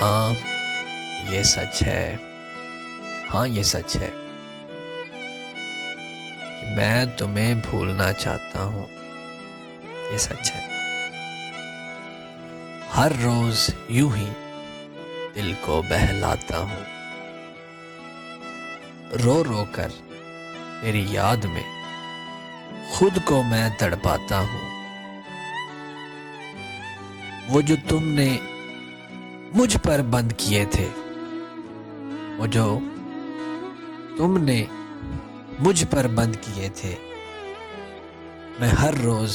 हाँ, ये सच है। हाँ, ये सच है कि मैं तुम्हें भूलना चाहता हूँ। ये सच है। हर रोज यूं ही दिल को बहलाता हूँ, रो रो कर तेरी याद में खुद को मैं तड़पाता हूँ। वो जो तुमने मुझ पर बंद किए थे, वो जो तुमने मुझ पर बंद किए थे, मैं हर रोज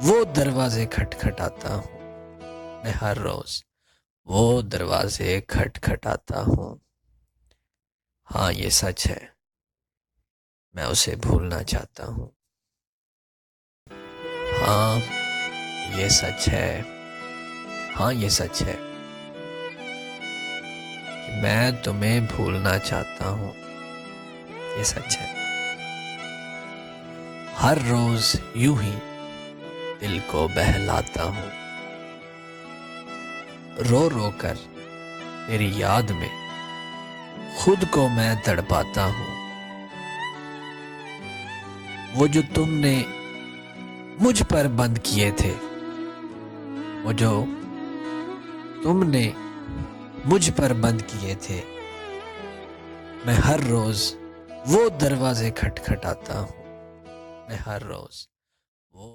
वो दरवाजे खटखटाता हूँ। मैं हर रोज वो दरवाजे खटखटाता हूँ। हाँ, ये सच है। मैं उसे भूलना चाहता हूँ। हाँ, ये सच है। हाँ, ये सच है कि मैं तुम्हें भूलना चाहता हूँ। ये सच है। हर रोज यूं ही दिल को बहलाता हूँ, रो रो कर तेरी याद में खुद को मैं तड़पाता हूँ। वो जो तुमने मुझ पर बंद किए थे, वो जो तुमने मुझ पर बंद किए थे, मैं हर रोज वो दरवाजे खटखटाता हूँ। मैं हर रोज वो